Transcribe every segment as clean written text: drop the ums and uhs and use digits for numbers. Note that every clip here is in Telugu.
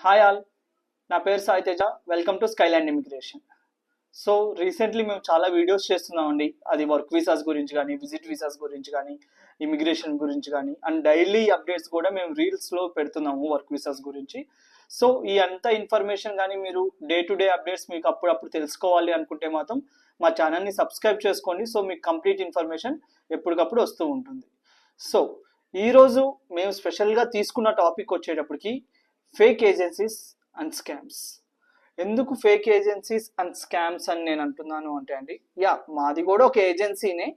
హాయ్ ఆల్, నా పేరు Sai Teja. Welcome to Skyland immigration. So recently మేము చాలా వీడియోస్ చేస్తున్నామండి. అది వర్క్ వీసాస్ గురించి కానీ, విజిట్ వీసాస్ గురించి కానీ, ఇమిగ్రేషన్ గురించి కానీ, అండ్ డైలీ అప్డేట్స్ కూడా మేము రీల్స్లో పెడుతున్నాము వర్క్ వీసాస్ గురించి. సో ఈ అంత ఇన్ఫర్మేషన్ కానీ మీరు డే టు డే అప్డేట్స్ మీకు అప్పుడప్పుడు తెలుసుకోవాలి అనుకుంటే మాత్రం మా ఛానల్ని సబ్స్క్రైబ్ చేసుకోండి. సో మీకు కంప్లీట్ ఇన్ఫర్మేషన్ ఎప్పటికప్పుడు వస్తూ ఉంటుంది. సో ఈరోజు మేము స్పెషల్గా తీసుకున్న టాపిక్ వచ్చేటప్పటికి ఫేక్ ఏజెన్సీస్ అండ్ స్కామ్స్. ఎందుకు ఫేక్ ఏజెన్సీస్ అండ్ స్కామ్స్ అని నేను అంటున్నాను అంటే అండి, మాది కూడా ఒక ఏజెన్సీనే,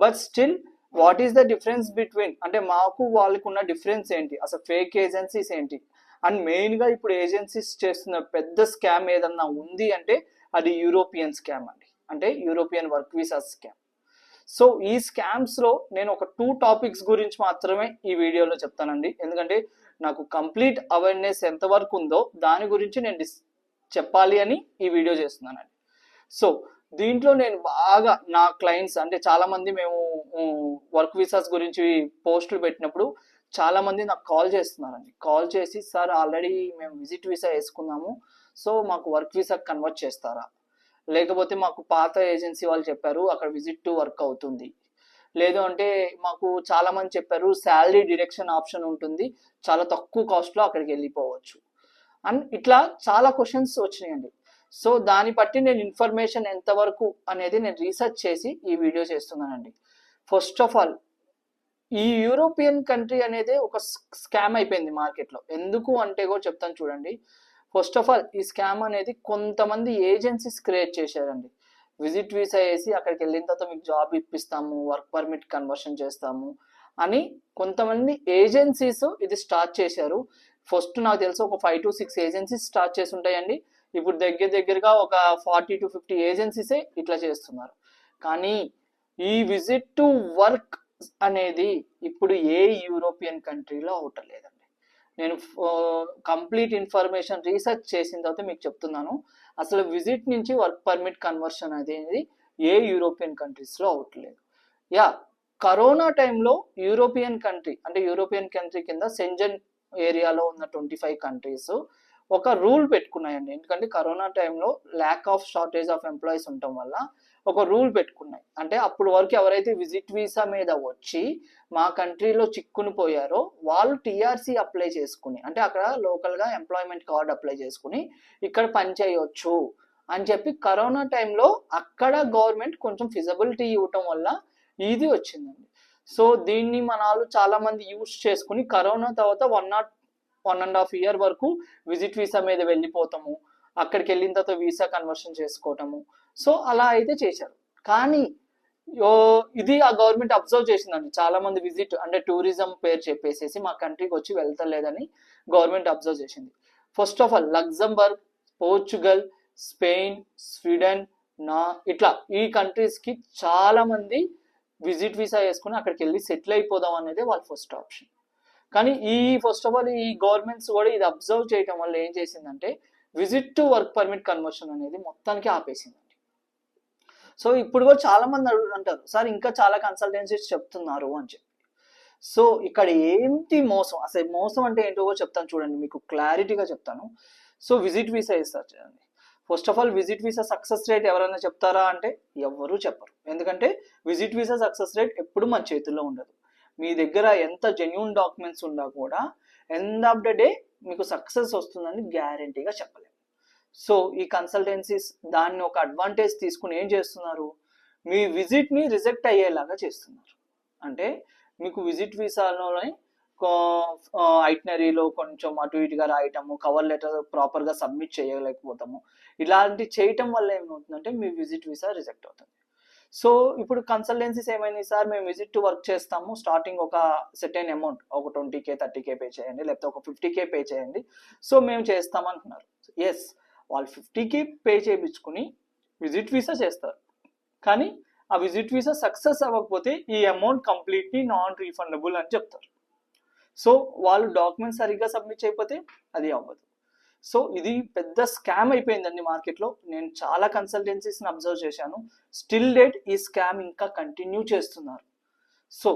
but still what is the difference between, అంటే మాకు వాళ్ళకు ఉన్న డిఫరెన్స్ ఏంటి, అసలు ఫేక్ ఏజెన్సీస్ ఏంటి, అండ్ మెయిన్గా ఇప్పుడు ఏజెన్సీస్ చేస్తున్న పెద్ద స్కామ్ ఏదన్నా ఉంది అంటే అది యూరోపియన్ స్కామ్ అండి, అంటే European work visa scam. So ఈ స్కామ్స్లో నేను ఒక 2 టాపిక్స్ గురించి మాత్రమే ఈ వీడియోలో చెప్తానండి, ఎందుకంటే నాకు కంప్లీట్ అవేర్నెస్ ఎంతవరకు ఉందో దాని గురించి నేను చెప్పాలి అని ఈ వీడియో చేస్తున్నానండి. సో దీంట్లో నేను బాగా నా క్లయింట్స్, అంటే చాలామంది మేము వర్క్ వీసాస్ గురించి పోస్టులు పెట్టినప్పుడు చాలామంది నాకు కాల్ చేస్తున్నారండి. కాల్ చేసి, సార్ ఆల్రెడీ మేము విజిట్ వీసా వేసుకున్నాము, సో మాకు వర్క్ వీసా కన్వర్ట్ చేస్తారా, లేకపోతే మాకు పాత ఏజెన్సీ వాళ్ళు చెప్పారు అక్కడ విజిట్ టు వర్క్ అవుతుంది, లేదు అంటే మాకు చాలా మంది చెప్పారు శాలరీ డిడక్షన్ ఆప్షన్ ఉంటుంది, చాలా తక్కువ కాస్ట్లో అక్కడికి వెళ్ళిపోవచ్చు, అండ్ ఇట్లా చాలా క్వశ్చన్స్ వచ్చినాయండి. సో దాన్ని బట్టి నేను ఇన్ఫర్మేషన్ ఎంతవరకు అనేది నేను రీసెర్చ్ చేసి ఈ వీడియో చేస్తున్నానండి. ఫస్ట్ ఆఫ్ ఆల్, ఈ యూరోపియన్ కంట్రీ అనేది ఒక స్కామ్ అయిపోయింది మార్కెట్లో. ఎందుకు అంటే కూడా చెప్తాను చూడండి. ఫస్ట్ ఆఫ్ ఆల్, ఈ స్కామ్ అనేది కొంతమంది ఏజెన్సీస్ క్రియేట్ చేశారండి. విజిట్ వీసా వేసి అక్కడికి వెళ్ళిన తర్వాత మీకు జాబ్ ఇప్పిస్తాము, వర్క్ పర్మిట్ కన్వర్షన్ చేస్తాము అని కొంతమంది ఏజెన్సీస్ ఇది స్టార్ట్ చేశారు. ఫస్ట్ నాకు తెలిసి ఒక 5 to 6 ఏజెన్సీస్ స్టార్ట్ చేసి ఉంటాయండి. ఇప్పుడు దగ్గరగా ఒక 40 to 50 ఏజెన్సీసే ఇట్లా చేస్తున్నారు. కానీ ఈ విజిట్ టు వర్క్ అనేది ఇప్పుడు ఏ యూరోపియన్ కంట్రీలో అవటలేదండి. నేను కంప్లీట్ ఇన్ఫర్మేషన్ రీసెర్చ్ చేసిన తర్వాత మీకు చెప్తున్నాను. అసలు విజిట్ నుంచి వర్క్ పర్మిట్ కన్వర్షన్ అనేది ఏ యూరోపియన్ కంట్రీస్లో అవట్లేదు. కరోనా టైంలో యూరోపియన్ కంట్రీ, అంటే యూరోపియన్ కంట్రీ కింద సెంజన్ ఏరియాలో ఉన్న 25 కంట్రీస్ ఒక రూల్ పెట్టుకున్నాయండి. ఎందుకంటే కరోనా టైంలో lack of shortage of employees ఉండటం వల్ల ఒక రూల్ పెట్టుకున్నాయి. అంటే అప్పుడు వరకు ఎవరైతే విజిట్ వీసా మీద వచ్చి మా కంట్రీలో చిక్కుని పోయారో వాళ్ళు టీఆర్సీ అప్లై చేసుకుని, అంటే అక్కడ లోకల్గా ఎంప్లాయ్మెంట్ కార్డ్ అప్లై చేసుకుని ఇక్కడ పని చేయొచ్చు అని చెప్పి కరోనా టైంలో అక్కడ గవర్నమెంట్ కొంచెం ఫిజబిలిటీ ఇవ్వటం వల్ల ఇది వచ్చిందండి. సో దీన్ని మన వాళ్ళు చాలా మంది యూజ్ చేసుకుని కరోనా తర్వాత 1.5 year వరకు విజిట్ వీసా మీద వెళ్ళిపోతాము, అక్కడికి వెళ్ళిన తర్వాత వీసా కన్వర్షన్ చేసుకోవటము, సో అలా అయితే చేశారు. కానీ ఇది ఆ గవర్నమెంట్ అబ్జర్వ్ చేసిందండి. చాలా మంది విజిట్, అంటే టూరిజం పేరు చెప్పేసేసి మా కంట్రీకి వచ్చి వెళ్తలేదని గవర్నమెంట్ అబ్జర్వ్ చేసింది. First of all, Luxembourg, Portugal, Spain, Sweden, ఇట్లా ఈ కంట్రీస్కి చాలా మంది విజిట్ వీసా వేసుకుని అక్కడికి వెళ్ళి సెటిల్ అయిపోదాం అనేది వాళ్ళ ఫస్ట్ ఆప్షన్. కానీ ఫస్ట్ ఆఫ్ ఆల్ ఈ గవర్నమెంట్స్ కూడా ఇది అబ్జర్వ్ చేయటం వల్ల ఏం చేసిందంటే visit to work permit conversion అనేది మొత్తానికి ఆపేసిందండి. సో ఇప్పుడు కూడా చాలా మంది అంటారు, సార్ ఇంకా చాలా కన్సల్టెన్సీస్ చెప్తున్నారు అని చెప్పి. సో ఇక్కడ ఏంటి మోసం, అసలు మోసం అంటే ఏంటో చెప్తాను చూడండి, మీకు క్లారిటీగా చెప్తాను. సో విజిట్ వీసా ఇస్తారు చూడండి. First of all, visit visa success rate ఎవరైనా చెప్తారా అంటే ఎవరు చెప్పరు. ఎందుకంటే విజిట్ వీసా సక్సెస్ రేట్ ఎప్పుడు మన చేతుల్లో ఉండదు. మీ దగ్గర ఎంత జెన్యూన్ డాక్యుమెంట్స్ ఉన్నా కూడా ఎండ్ ఆఫ్ ద డే మీకు సక్సెస్ వస్తుందని గ్యారంటీగా చెప్పలేము. సో ఈ కన్సల్టెన్సీస్ దాన్ని ఒక అడ్వాంటేజ్ తీసుకుని ఏం చేస్తున్నారు, మీ విజిట్ని రిజెక్ట్ అయ్యేలాగా చేస్తున్నారు. అంటే మీకు విజిట్ వీసాలోనే ఐటనరీలో కొంచెం అటు ఇటుగా రాయటము, కవర్ లెటర్ ప్రాపర్గా సబ్మిట్ చేయలేకపోతాము, ఇలాంటి చేయటం వల్ల ఏమవుతుందంటే మీ విజిట్ వీసా రిజెక్ట్ అవుతుంది. సో ఇప్పుడు కన్సల్టెన్సీస్ ఏమైంది, సార్ మేము విజిట్ టు వర్క్ చేస్తాము, స్టార్టింగ్ ఒక సెర్టైన్ అమౌంట్, ఒక 20K 30K పే చేయండి, లేకపోతే ఒక 50K పే చేయండి, సో మేము చేస్తామంటున్నారు. ఎస్, వాళ్ళు 50K పే చేయించుకుని విజిట్ వీసా చేస్తారు. కానీ ఆ విజిట్ వీసా సక్సెస్ అవ్వకపోతే ఈ అమౌంట్ కంప్లీట్లీ నాన్ రీఫండబుల్ అని చెప్తారు. సో వాళ్ళు డాక్యుమెంట్స్ సరిగ్గా సబ్మిట్ చేయకపోతే అది అవ్వదు. సో ఇది పెద్ద స్కామ్ అయిపోయిందండి మార్కెట్లో. నేను చాలా కన్సల్టెన్సీస్ని అబ్జర్వ్ చేశాను. స్టిల్ డేట్ ఈ స్కామ్ ఇంకా కంటిన్యూ చేస్తున్నారు. సో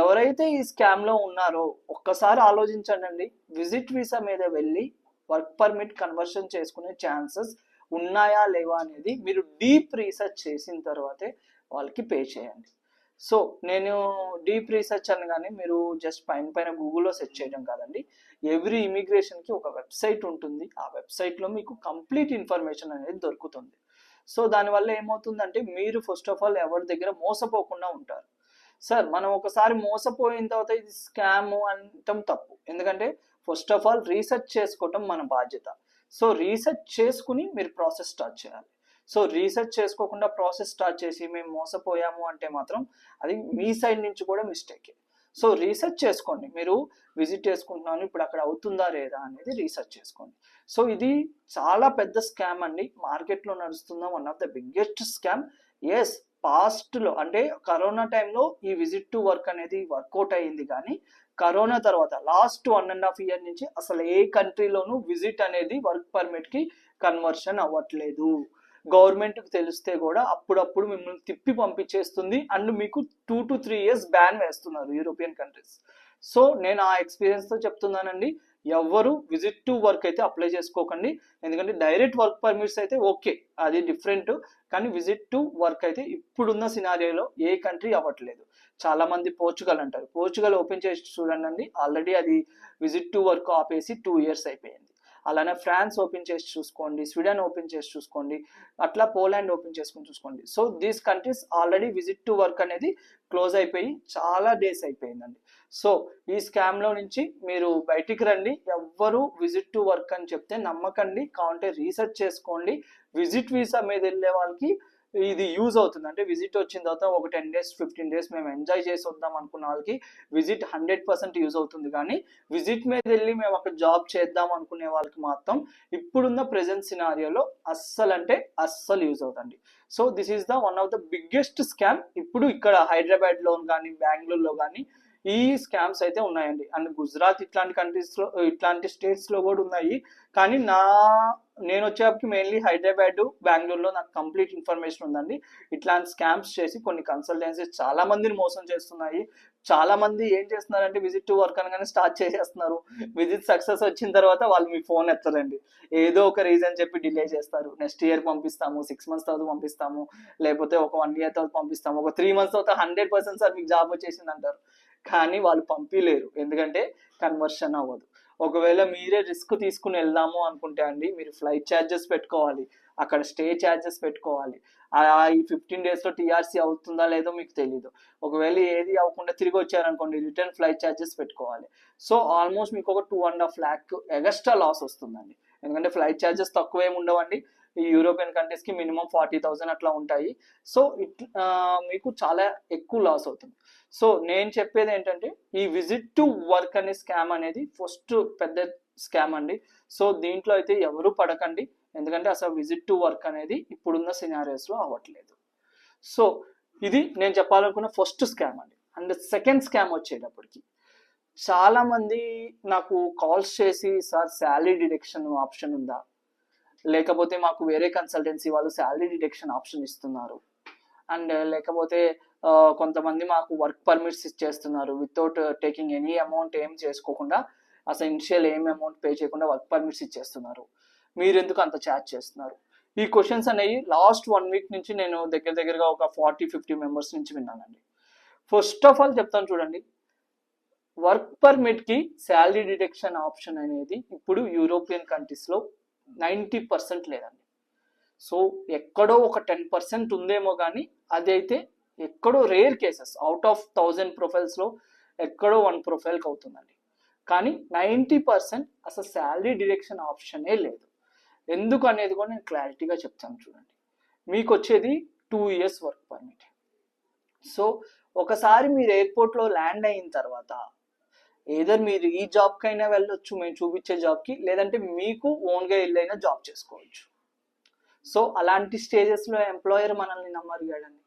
ఎవరైతే ఈ స్కామ్లో ఉన్నారో ఒక్కసారి ఆలోచించండి. విజిట్ వీసా మీద వెళ్ళి వర్క్ పర్మిట్ కన్వర్షన్ చేసుకునే ఛాన్సెస్ ఉన్నాయా లేవా అనేది మీరు డీప్ రీసెర్చ్ చేసిన తర్వాతే వాళ్ళకి పే చేయండి. సో నేను డీప్ రీసెర్చ్ అనగానే మీరు జస్ట్ పైన గూగుల్లో సెర్చ్ చేయడం కాదండి. ఎవ్రీ ఇమిగ్రేషన్కి ఒక వెబ్సైట్ ఉంటుంది. ఆ వెబ్సైట్లో మీకు కంప్లీట్ ఇన్ఫర్మేషన్ అనేది దొరుకుతుంది. సో దానివల్ల ఏమవుతుందంటే మీరు ఫస్ట్ ఆఫ్ ఆల్ ఎవరి దగ్గర మోసపోకుండా ఉంటారు. సార్ మనం ఒకసారి మోసపోయిన తర్వాత ఇది స్కామ్ అనటం తప్పు. ఎందుకంటే ఫస్ట్ ఆఫ్ ఆల్ రీసెర్చ్ చేసుకోవటం మన బాధ్యత. సో రీసెర్చ్ చేసుకుని మీరు ప్రాసెస్ స్టార్ట్ చేయాలి. సో రీసెర్చ్ చేసుకోకుండా ప్రాసెస్ స్టార్ట్ చేసి మేము మోసపోయాము అంటే మాత్రం అది మీ సైడ్ నుంచి కూడా మిస్టేకే. సో రీసెర్చ్ చేసుకోండి. మీరు విజిట్ చేసుకుంటున్నాను ఇప్పుడు అక్కడ అవుతుందా లేదా అనేది రీసెర్చ్ చేసుకోండి. సో ఇది చాలా పెద్ద స్కామ్ అండి. మార్కెట్లో నడుస్తున్న one of the biggest scam. Yes, పాస్ట్లో అంటే కరోనా టైంలో ఈ విజిట్ టు వర్క్ అనేది వర్కౌట్ అయ్యింది, కానీ కరోనా తర్వాత లాస్ట్ 1.5 year నుంచి అసలు ఏ కంట్రీలోనూ విజిట్ అనేది వర్క్ పర్మిట్కి కన్వర్షన్ అవ్వట్లేదు. గవర్నమెంట్కి తెలిస్తే కూడా అప్పుడప్పుడు మిమ్మల్ని తిప్పి పంపించేస్తుంది అండ్ మీకు 2 to 3 years బ్యాన్ వేస్తున్నారు యూరోపియన్ కంట్రీస్. సో నేను ఆ ఎక్స్పీరియన్స్తో చెప్తున్నానండి, ఎవరు విజిట్ టు వర్క్ అయితే అప్లై చేసుకోకండి. ఎందుకంటే డైరెక్ట్ వర్క్ పర్మిట్స్ అయితే ఓకే, అది డిఫరెంట్. కానీ విజిట్ టు వర్క్ అయితే ఇప్పుడున్న సినారియోలో ఏ కంట్రీ అవ్వట్లేదు. చాలా మంది పోర్చుగల్ అంటారు. పోర్చుగల్ ఓపెన్ చేసి చూడండి, ఆల్రెడీ అది విజిట్ టు వర్క్ ఆపేసి 2 years అయిపోయింది. అలానే ఫ్రాన్స్ ఓపెన్ చేసి చూసుకోండి, స్వీడన్ ఓపెన్ చేసి చూసుకోండి, అట్లా పోలాండ్ ఓపెన్ చేసుకుని చూసుకోండి. So these countries already visit to work అనేది క్లోజ్ అయిపోయి చాలా డేస్ అయిపోయిందండి. సో ఈ స్కామ్లో నుంచి మీరు బయటికి రండి. ఎవ్వరు విజిట్ టు వర్క్ అని చెప్తే నమ్మకండి, కావాలంటే రీసెర్చ్ చేసుకోండి. విజిట్ వీసా మీద వెళ్ళే వాళ్ళకి ఇది యూజ్ అవుతుంది. అంటే విజిట్ వచ్చిన తర్వాత ఒక 10 days 15 days మేము ఎంజాయ్ చేసి వద్దాం అనుకున్న వాళ్ళకి విజిట్ 100% యూజ్ అవుతుంది. కానీ విజిట్ మీద వెళ్ళి మేము అక్కడ జాబ్ చేద్దాం అనుకునే వాళ్ళకి మాత్రం ఇప్పుడున్న ప్రెజెంట్ సినారియోలో అస్సలు యూజ్ అవుతుంది. So this is the one of the biggest scam. ఇప్పుడు ఇక్కడ హైదరాబాద్లో కానీ బెంగళూరులో కానీ ఈ స్కామ్స్ అయితే ఉన్నాయండి. అండ్ గుజరాత్ ఇట్లాంటి కంట్రీస్లో ఇట్లాంటి స్టేట్స్లో కూడా ఉన్నాయి. కానీ నేను వచ్చేప్పటికి మెయిన్లీ హైదరాబాద్ బెంగళూరులో నాకు కంప్లీట్ ఇన్ఫర్మేషన్ ఉందండి. ఇట్లాంటి స్కామ్స్ చేసి కొన్ని కన్సల్టెన్సీస్ చాలా మందిని మోసం చేస్తున్నాయి. చాలా మంది ఏం చేస్తున్నారంటే విజిట్ టు వర్క్ అనగానే స్టార్ట్ చేసేస్తున్నారు. విజిట్ సక్సెస్ వచ్చిన తర్వాత వాళ్ళు మీ ఫోన్ ఎత్తరండి. ఏదో ఒక రీజన్ చెప్పి డిలే చేస్తారు. నెక్స్ట్ ఇయర్ పంపిస్తాము, 6 months తర్వాత పంపిస్తాము, లేకపోతే ఒక 1 year తర్వాత పంపిస్తాము, ఒక 3 months తర్వాత 100% సార్ మీకు జాబ్ వచ్చేసింది అంటారు. కానీ వాళ్ళు పంపించలేరు, ఎందుకంటే కన్వర్షన్ అవ్వదు. ఒకవేళ మీరే రిస్క్ తీసుకుని వెళ్దాము అనుకుంటే అండి, మీరు ఫ్లైట్ ఛార్జెస్ పెట్టుకోవాలి, అక్కడ స్టే ఛార్జెస్ పెట్టుకోవాలి. ఈ 15 daysలో టీఆర్సీ అవుతుందా లేదో మీకు తెలీదు. ఒకవేళ ఏది అవ్వకుండా తిరిగి వచ్చారనుకోండి, రిటర్న్ ఫ్లైట్ ఛార్జెస్ పెట్టుకోవాలి. సో ఆల్మోస్ట్ మీకు ఒక 2.5 lakh ఎగస్ట్రా లాస్ వస్తుందండి. ఎందుకంటే ఫ్లైట్ ఛార్జెస్ తక్కువ ఏమి ఉండవండి. ఈ యూరోపియన్ కంట్రీస్కి మినిమం 40,000 అట్లా ఉంటాయి. సో మీకు చాలా ఎక్కువ లాస్ అవుతుంది. సో నేను చెప్పేది ఏంటంటే ఈ విజిట్ టు వర్క్ అనే స్కామ్ అనేది ఫస్ట్ పెద్ద స్కామ్ అండి. సో దీంట్లో అయితే ఎవరు పడకండి, ఎందుకంటే అసలు విజిట్ టు వర్క్ అనేది ఇప్పుడున్న సినారియోస్లో అవ్వట్లేదు. సో ఇది నేను చెప్పాలనుకున్న ఫస్ట్ స్కామ్ అండి. అండ్ సెకండ్ స్కామ్ వచ్చేటప్పటికి చాలా మంది నాకు కాల్స్ చేసి, సార్ శాలరీ డిడక్షన్ ఆప్షన్ ఉందా, లేకపోతే మాకు వేరే కన్సల్టెన్సీ వాళ్ళు శాలరీ డిడక్షన్ ఆప్షన్ ఇస్తున్నారు, అండ్ లేకపోతే కొంతమంది మాకు వర్క్ పర్మిట్స్ ఇచ్చేస్తున్నారు వితౌట్ టేకింగ్ ఎనీ అమౌంట్, ఏం చేసుకోకుండా అసలు ఇనిషియల్ ఏం అమౌంట్ పే చేయకుండా వర్క్ పర్మిట్స్ ఇచ్చేస్తున్నారు, మీరు ఎందుకు అంత ఛార్జ్ చేస్తున్నారు? ఈ క్వశ్చన్స్ అనేవి లాస్ట్ 1 week నుంచి నేను దగ్గరగా ఒక 40-50 members నుంచి విన్నానండి. ఫస్ట్ ఆఫ్ ఆల్ చెప్తాను చూడండి, వర్క్ పర్మిట్కి శాలరీ డిడక్షన్ ఆప్షన్ అనేది ఇప్పుడు యూరోపియన్ కంట్రీస్లో 90% లేదండి. సో ఎక్కడో ఒక 10% ఉందేమో, కానీ అదైతే ఎక్కడో రేర్ కేసెస్. అవుట్ ఆఫ్ 1000 ప్రొఫైల్స్లో ఎక్కడో 1 ప్రొఫైల్కి అవుతుందండి. కానీ 90% అసలు శాలరీ డిడక్షన్ ఆప్షనే లేదు. ఎందుకు అనేది కూడా నేను క్లారిటీగా చెప్తాను చూడండి. మీకు వచ్చేది 2 years వర్క్ పర్మిట్. సో ఒకసారి మీరు ఎయిర్పోర్ట్లో ల్యాండ్ అయిన తర్వాత ఏదర్ మీరు ఈ జాబ్కైనా వెళ్ళొచ్చు, మేము చూపించే జాబ్కి, లేదంటే మీకు ఓన్గా వెళ్ళైనా జాబ్ చేసుకోవచ్చు. సో అలాంటి స్టేజెస్లో ఎంప్లాయర్ మనల్ని నమ్మరు కదండి.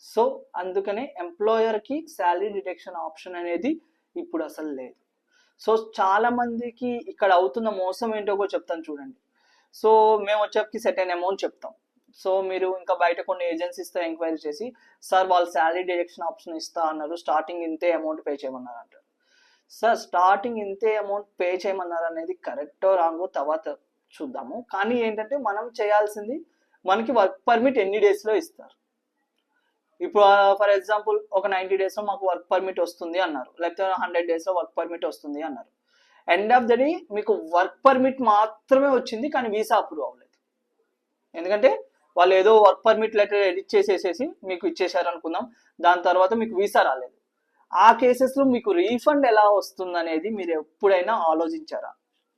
సో అందుకనే ఎంప్లాయర్కి శాలరీ డిడక్షన్ ఆప్షన్ అనేది ఇప్పుడు అసలు లేదు. సో చాలా మందికి ఇక్కడ అవుతున్న మోసం ఏంటో కూడా చెప్తాను చూడండి. సో మేము వచ్చేకి సెటైన్ అమౌంట్ చెప్తాం. సో మీరు ఇంకా బయట కొన్ని ఏజెన్సీస్తో ఎంక్వైరీ చేసి, సార్ వాళ్ళు శాలరీ డిడక్షన్ ఆప్షన్ ఇస్తా అన్నారు, స్టార్టింగ్ ఇంతే అమౌంట్ పే చేయమన్నారు అంటారు. సార్ స్టార్టింగ్ ఇంతే అమౌంట్ పే చేయమన్నారు అనేది కరెక్టో రాంగో తర్వాత చూద్దాము. కానీ ఏంటంటే మనం చేయాల్సింది, మనకి వర్క్ పర్మిట్ ఎన్ని డేస్లో ఇస్తారు. ఇప్పుడు ఫర్ ఎగ్జాంపుల్ ఒక 90 డేస్లో మాకు వర్క్ పర్మిట్ వస్తుంది అన్నారు, లేకపోతే 100 డేస్లో వర్క్ పర్మిట్ వస్తుంది అన్నారు. ఎండ్ ఆఫ్ ద డే మీకు వర్క్ పర్మిట్ మాత్రమే వచ్చింది, కానీ వీసా అప్రూవ్ అవ్వలేదు. ఎందుకంటే వాళ్ళు ఏదో వర్క్ పర్మిట్ లెటర్ ఎడిట్ చేసేసేసి మీకు ఇచ్చేసారు అనుకుందాం, దాని తర్వాత మీకు వీసా రాలేదు. ఆ కేసెస్లో మీకు రీఫండ్ ఎలా వస్తుంది అనేది మీరు ఎప్పుడైనా ఆలోచించారా?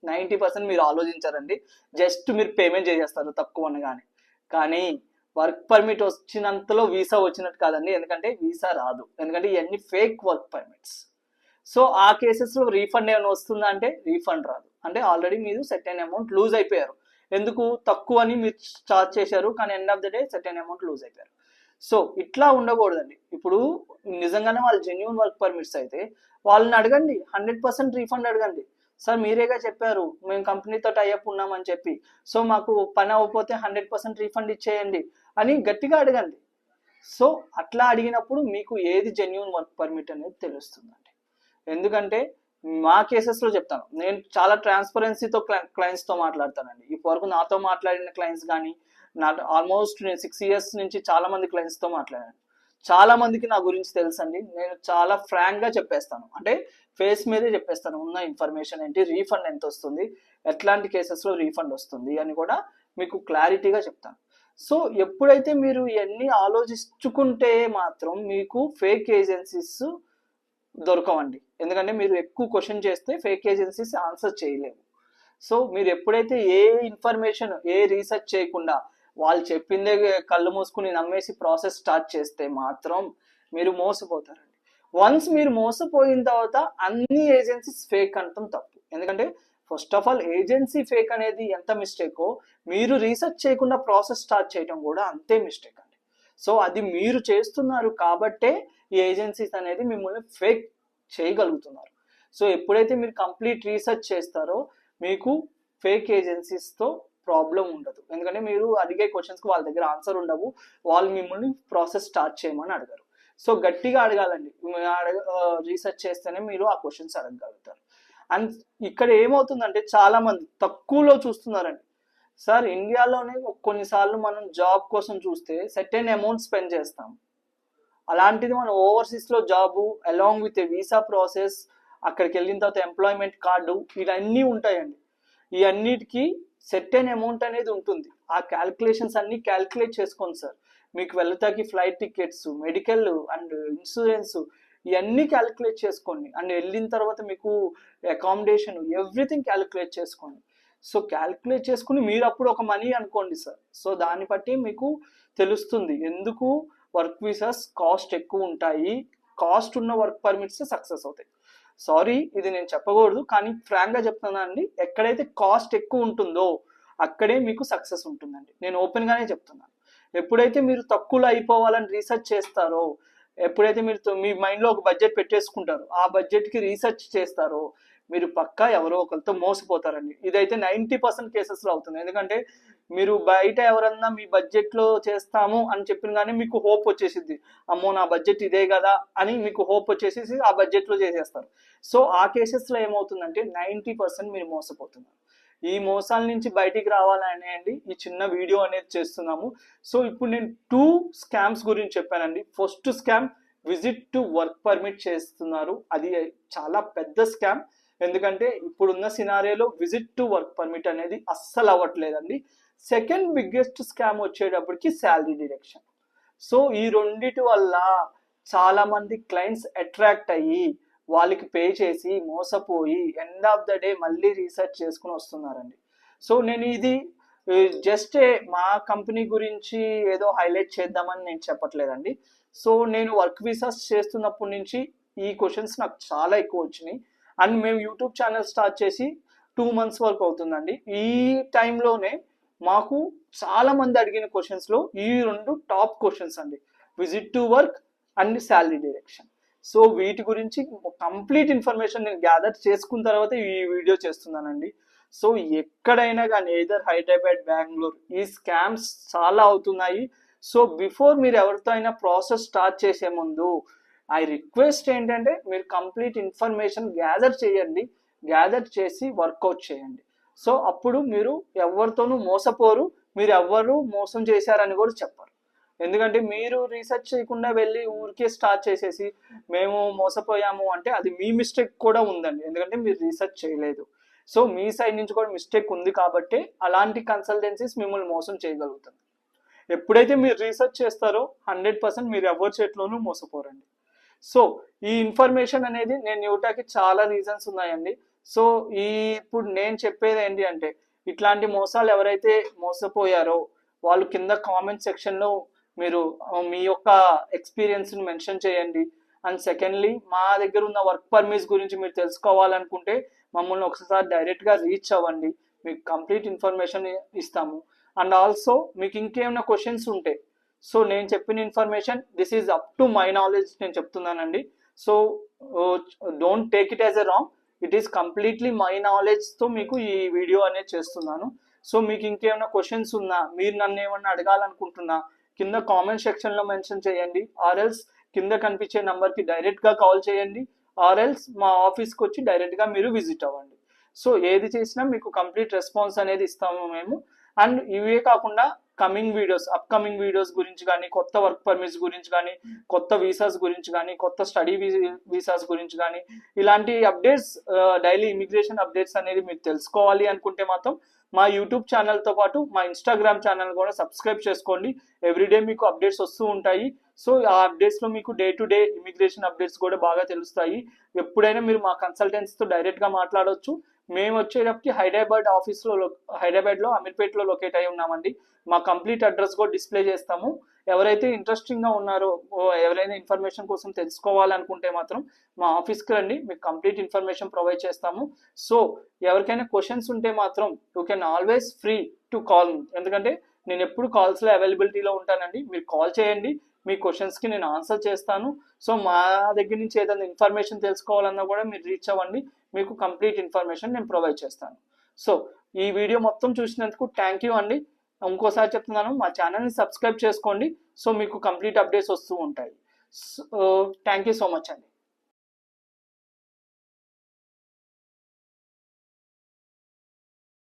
90% మీరు ఆలోచించారండి. జస్ట్ మీరు పేమెంట్ చేసేస్తారు తక్కువ అనగానే. కానీ వర్క్ పర్మిట్ వచ్చినంతలో వీసా వచ్చినట్టు కాదండి, ఎందుకంటే వీసా రాదు, ఎందుకంటే ఇవన్నీ ఫేక్ వర్క్ పర్మిట్స్. సో ఆ కేసెస్లో రీఫండ్ ఏమైనా వస్తుందా అంటే రీఫండ్ రాదు. అంటే ఆల్రెడీ మీరు సెర్టైన్ అమౌంట్ లూజ్ అయిపోయారు. ఎందుకు? తక్కువ అని మీరు చార్జ్ చేశారు, కానీ end of the day certain amount lose అయిపోయారు. సో ఇట్లా ఉండకూడదండి. ఇప్పుడు నిజంగానే వాళ్ళు జెన్యూన్ వర్క్ పర్మిట్స్ అయితే వాళ్ళని అడగండి, 100% రీఫండ్ అడగండి. సార్ మీరేగా చెప్పారు మేము కంపెనీతో టైఅప్ ఉన్నామని చెప్పి, సో మాకు పని అవ్వకపోతే 100% రీఫండ్ ఇచ్చేయండి అని గట్టిగా అడగండి. సో అట్లా అడిగినప్పుడు మీకు ఏది జెన్యూన్ వర్క్ పర్మిట్ అనేది తెలుస్తుందండి. ఎందుకంటే మా కేసెస్లో చెప్తాను, నేను చాలా ట్రాన్స్పరెన్సీతో క్లయింట్స్తో మాట్లాడతానండి. ఇప్పటివరకు నాతో మాట్లాడిన క్లయింట్స్ కానీ, ఆల్మోస్ట్ నేను 6 years నుంచి చాలా మంది క్లయింట్స్తో మాట్లాడాను. చాలా మందికి నా గురించి తెలుసండి. నేను చాలా ఫ్రాంక్గా చెప్పేస్తాను, అంటే ఫేస్ మీదే చెప్పేస్తాను ఉన్న ఇన్ఫర్మేషన్ ఏంటి, రీఫండ్ ఎంత వస్తుంది, ఎట్లాంటి కేసెస్లో రీఫండ్ వస్తుంది అని కూడా మీకు క్లారిటీగా చెప్తాను. సో ఎప్పుడైతే మీరు ఇవన్నీ ఆలోచించుకుంటే మాత్రం మీకు ఫేక్ ఏజెన్సీస్ దొరకవండి. ఎందుకంటే మీరు ఎక్కువ క్వశ్చన్ చేస్తే ఫేక్ ఏజెన్సీస్ ఆన్సర్ చేయలేవు. సో మీరు ఎప్పుడైతే ఏ ఇన్ఫర్మేషన్, ఏ రీసెర్చ్ చేయకుండా వాళ్ళు చెప్పిందే కళ్ళు మూసుకుని నమ్మేసి ప్రాసెస్ స్టార్ట్ చేస్తే మాత్రం మీరు మోసపోతారండి. వన్స్ మీరు మోసపోయిన తర్వాత అన్ని ఏజెన్సీస్ ఫేక్ అంటాం తప్పు. ఎందుకంటే first of all agency fake అనేది ఎంత మిస్టేకో, మీరు రీసెర్చ్ చేయకుండా ప్రాసెస్ స్టార్ట్ చేయడం కూడా అంతే మిస్టేక్ అండి. సో అది మీరు చేస్తున్నారు కాబట్టే ఈ ఏజెన్సీస్ అనేది మిమ్మల్ని ఫేక్ చేయగలుగుతున్నారు. సో ఎప్పుడైతే మీరు కంప్లీట్ రీసెర్చ్ చేస్తారో మీకు ఫేక్ ఏజెన్సీస్తో ప్రాబ్లం ఉండదు. ఎందుకంటే మీరు అడిగే క్వశ్చన్స్కి వాళ్ళ దగ్గర ఆన్సర్ ఉండవు, వాళ్ళు మిమ్మల్ని ప్రాసెస్ స్టార్ట్ చేయమని అడగరు. సో గట్టిగా అడగాలండి, రీసెర్చ్ చేస్తేనే మీరు ఆ క్వశ్చన్స్ అడగగలుగుతారు. అండ్ ఇక్కడ ఏమవుతుందంటే చాలా మంది తక్కువలో చూస్తున్నారండి. సార్ ఇండియాలోనే కొన్నిసార్లు మనం జాబ్ కోసం చూస్తే సెర్టైన్ అమౌంట్ స్పెండ్ చేస్తాం. అలాంటిది మనం ఓవర్సీస్లో job along with visa process, అక్కడికి వెళ్ళిన తర్వాత ఎంప్లాయ్మెంట్ కార్డు, ఇవన్నీ ఉంటాయండి. ఈ అన్నిటికీ సెర్టైన్ అమౌంట్ అనేది ఉంటుంది. ఆ క్యాల్కులేషన్స్ అన్ని క్యాల్కులేట్ చేసుకోండి సార్. మీకు వెళ్తాకి flight tickets, medical and insurance, ఇవన్నీ క్యాల్కులేట్ చేసుకోండి. అండ్ వెళ్ళిన తర్వాత మీకు అకామిడేషన్, ఎవ్రీథింగ్ క్యాల్కులేట్ చేసుకోండి. సో క్యాల్కులేట్ చేసుకుని మీరు అప్పుడు ఒక మనీ అనుకోండి సార్. సో దాన్ని బట్టి మీకు తెలుస్తుంది ఎందుకు వర్క్ వీసాస్ కాస్ట్ ఎక్కువ ఉంటాయి, కాస్ట్ ఉన్న వర్క్ పర్మిట్స్ సక్సెస్ అవుతాయి. సారీ ఇది నేను చెప్పకూడదు, కానీ ఫ్రాంక్గా చెప్తున్నా అండి, ఎక్కడైతే కాస్ట్ ఎక్కువ ఉంటుందో అక్కడే మీకు సక్సెస్ ఉంటుందండి. నేను ఓపెన్గానే చెప్తున్నాను. ఎప్పుడైతే మీరు తక్కువలో అయిపోవాలని రీసెర్చ్ చేస్తారో, ఎప్పుడైతే మీరు మీ మైండ్లో ఒక బడ్జెట్ పెట్టేసుకుంటారో, ఆ బడ్జెట్కి రీసెర్చ్ చేస్తారో, మీరు పక్కా ఎవరో ఒకరితో మోసపోతారండి. ఇదైతే 90% కేసెస్లో అవుతుంది. ఎందుకంటే మీరు బయట ఎవరన్నా మీ బడ్జెట్లో చేస్తాము అని చెప్పిన కానీ మీకు హోప్ వచ్చేసింది, అమ్మో నా బడ్జెట్ ఇదే కదా అని మీకు హోప్ వచ్చేసి ఆ బడ్జెట్లో చేసేస్తారు. సో ఆ కేసెస్లో ఏమవుతుందంటే 90% మీరు మోసపోతున్నారు. ఈ మోసాల నుంచి బయటికి రావాలని అండి ఈ చిన్న వీడియో అనేది చేస్తున్నాము. సో ఇప్పుడు నేను 2 స్కామ్స్ గురించి చెప్పానండి. First scam visit to work permit చేస్తున్నారు, అది చాలా పెద్ద స్కామ్. ఎందుకంటే ఇప్పుడున్న సినారియోలో విజిట్ టు వర్క్ పర్మిట్ అనేది అస్సలు అవ్వట్లేదండి. సెకండ్ బిగ్గెస్ట్ స్కామ్ వచ్చేటప్పటికి శాలరీ డిడక్షన్. సో ఈ రెండిటి వల్ల చాలా మంది క్లయింట్స్ అట్రాక్ట్ అయ్యి వాళ్ళకి పే చేసి మోసపోయి ఎండ్ ఆఫ్ ద డే మళ్ళీ రీసెర్చ్ చేసుకుని వస్తున్నారండి. సో నేను ఇది జస్ట్ మా కంపెనీ గురించి ఏదో హైలైట్ చేద్దామని నేను చెప్పట్లేదండి. సో నేను వర్క్ వీసాస్ చేస్తున్నప్పటి నుంచి ఈ క్వశ్చన్స్ నాకు చాలా ఎక్కువ వచ్చినాయి. అండ్ మేము యూట్యూబ్ ఛానల్ స్టార్ట్ చేసి 2 months వరకు అవుతుందండి. ఈ టైంలోనే మాకు చాలా మంది అడిగిన క్వశ్చన్స్లో ఈ 2 టాప్ క్వశ్చన్స్ అండి, visit to work and salary direction. So వీటి గురించి కంప్లీట్ ఇన్ఫర్మేషన్ నేను గ్యాదర్ చేసుకున్న తర్వాత ఈ వీడియో చేస్తున్నానండి. సో ఎక్కడైనా కానీ ఏదర్ హైదరాబాద్, బెంగళూరు, ఈ స్కామ్స్ చాలా అవుతున్నాయి. సో బిఫోర్ మీరు ఎవరితో అయినా ప్రాసెస్ స్టార్ట్ చేసే ముందు ఐ రిక్వెస్ట్ ఏంటంటే మీరు కంప్లీట్ ఇన్ఫర్మేషన్ గ్యాదర్ చేయండి, గ్యాదర్ చేసి వర్కౌట్ చేయండి. సో అప్పుడు మీరు ఎవరితోనూ మోసపోరు, మీరు ఎవరు మోసం చేశారని కూడా చెప్పరు. ఎందుకంటే మీరు రీసెర్చ్ చేయకుండా వెళ్ళి ఊరికే స్టార్ట్ చేసేసి మేము మోసపోయాము అంటే అది మీ మిస్టేక్ కూడా ఉందండి, ఎందుకంటే మీరు రీసెర్చ్ చేయలేదు. సో మీ సైడ్ నుంచి కూడా మిస్టేక్ ఉంది కాబట్టి అలాంటి కన్సల్టెన్సీస్ మిమ్మల్ని మోసం చేయగలుగుతుంది. ఎప్పుడైతే మీరు రీసెర్చ్ చేస్తారో 100% మీరు ఎవరి చేతిలోనూ మోసపోరండి. సో ఈ ఇన్ఫర్మేషన్ అనేది నేను ఇవ్వటానికి చాలా రీజన్స్ ఉన్నాయండి. సో ఇప్పుడు నేను చెప్పేది ఏంటి అంటే ఇట్లాంటి మోసాలు ఎవరైతే మోసపోయారో వాళ్ళు కింద కామెంట్ సెక్షన్లో మీరు మీ యొక్క ఎక్స్పీరియన్స్ని మెన్షన్ చేయండి. అండ్ సెకండ్లీ మా దగ్గర ఉన్న వర్క్ పర్మిట్స్ గురించి మీరు తెలుసుకోవాలనుకుంటే మమ్మల్ని ఒకసారి డైరెక్ట్గా రీచ్ అవ్వండి, మీకు కంప్లీట్ ఇన్ఫర్మేషన్ ఇస్తాము. అండ్ ఆల్సో మీకు ఇంకేమైనా క్వశ్చన్స్ ఉంటే సో నేను చెప్పిన information this is up to my knowledge నేను చెప్తున్నానండి. So don't take it as a wrong, it is completely my నాలెడ్జ్తో మీకు ఈ వీడియో అనేది చేస్తున్నాను. సో మీకు ఇంకేమైనా క్వశ్చన్స్ ఉన్నా, మీరు నన్ను ఏమన్నా అడగాలనుకుంటున్నా కింద కామెంట్ సెక్షన్లో మెన్షన్ చేయండి, ఆర్ఎల్స్ కింద కనిపించే నెంబర్కి డైరెక్ట్గా కాల్ చేయండి, ఆర్ఎల్స్ మా ఆఫీస్కి వచ్చి డైరెక్ట్గా మీరు విజిట్ అవ్వండి. సో ఏది చేసినా మీకు కంప్లీట్ రెస్పాన్స్ అనేది ఇస్తాము మేము. అండ్ ఇవే కాకుండా కమింగ్ వీడియోస్, అప్కమింగ్ వీడియోస్ గురించి కానీ, కొత్త వర్క్ పర్మిట్స్ గురించి కానీ, కొత్త వీసాస్ గురించి కానీ, కొత్త స్టడీ వీసాస్ గురించి కానీ ఇలాంటి అప్డేట్స్, డైలీ ఇమిగ్రేషన్ అప్డేట్స్ అనేది మీరు తెలుసుకోవాలి అనుకుంటే మాత్రం మా యూట్యూబ్ ఛానల్తో పాటు మా ఇన్స్టాగ్రామ్ ఛానల్ కూడా సబ్స్క్రైబ్ చేసుకోండి. ఎవ్రీడే మీకు అప్డేట్స్ వస్తూ ఉంటాయి. సో ఆ అప్డేట్స్లో మీకు day to day immigration updates కూడా బాగా తెలుస్తాయి. ఎప్పుడైనా మీరు మా కన్సల్టెన్సీతో డైరెక్ట్గా మాట్లాడవచ్చు. మేము వచ్చేటప్పటికి హైదరాబాద్లో అమీర్పేట్లో లొకేట్ అయి ఉన్నామండి. మా కంప్లీట్ అడ్రస్ కూడా డిస్ప్లే చేస్తాము. ఎవరైతే ఇంట్రెస్టింగ్గా ఉన్నారో, ఎవరైనా ఇన్ఫర్మేషన్ కోసం తెలుసుకోవాలనుకుంటే మాత్రం మా ఆఫీస్కి రండి, మీకు కంప్లీట్ ఇన్ఫర్మేషన్ ప్రొవైడ్ చేస్తాము. సో ఎవరికైనా క్వశ్చన్స్ ఉంటే మాత్రం you can always free to call me, ఎందుకంటే నేను ఎప్పుడు కాల్స్లో అవైలబిలిటీలో ఉంటానండి. మీరు కాల్ చేయండి, మీ క్వశ్చన్స్కి నేను ఆన్సర్ చేస్తాను. సో మా దగ్గర నుంచి ఏదైనా ఇన్ఫర్మేషన్ తెలుసుకోవాలన్నా కూడా మీరు రీచ్ అవ్వండి, మీకు కంప్లీట్ ఇన్ఫర్మేషన్ నేను ప్రొవైడ్ చేస్తాను. సో ఈ వీడియో మొత్తం చూసినందుకు థ్యాంక్ యూ అండి. ఇంకోసారి చెప్తున్నాను, మా ఛానల్ని సబ్స్క్రైబ్ చేసుకోండి. సో మీకు కంప్లీట్ అప్డేట్స్ వస్తూ ఉంటాయి. So thank you so much అండి.